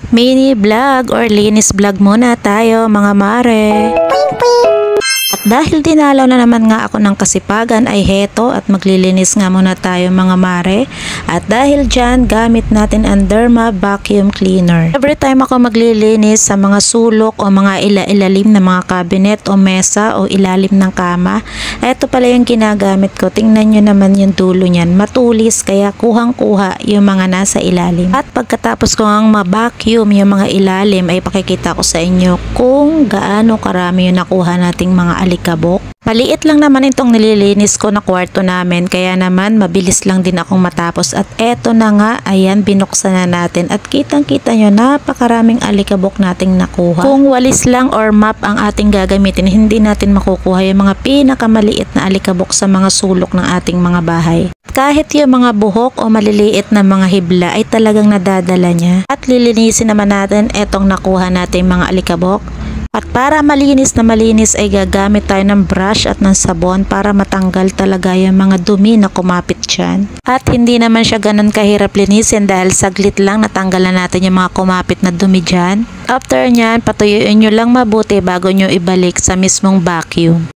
Mini vlog or linis vlog muna tayo mga mare. At dahil dinalaw na naman nga ako ng kasipagan ay heto at maglilinis nga muna tayo mga mare. At dahil dyan gamit natin ang Derma vacuum cleaner. Every time ako maglilinis sa mga sulok o mga ilalim na mga cabinet o mesa o ilalim ng kama, eto pala yung ginagamit ko. Tingnan nyo naman yung dulo nyan, matulis kaya kuhang-kuha yung mga nasa ilalim. At pagkatapos ko ang ma-vacuum yung mga ilalim ay pakikita ko sa inyo kung gaano karami yung nakuha nating mga alikabok. Maliit lang naman itong nililinis ko na kwarto namin kaya naman mabilis lang din akong matapos at eto na nga, ayan binuksan na natin at kitang-kita nyo napakaraming alikabok nating nakuha. Kung walis lang or mop ang ating gagamitin, hindi natin makukuha yung mga pinakamaliit na alikabok sa mga sulok ng ating mga bahay. Kahit yung mga buhok o maliliit na mga hibla ay talagang nadadala niya. At lilinisin naman natin etong nakuha nating mga alikabok. At para malinis na malinis ay gagamit tayo ng brush at ng sabon para matanggal talaga yung mga dumi na kumapit dyan. At hindi naman siya ganun kahirap linisin dahil saglit lang natanggalan natin yung mga kumapit na dumi dyan. After nyan, patuyuin nyo lang mabuti bago nyo ibalik sa mismong vacuum.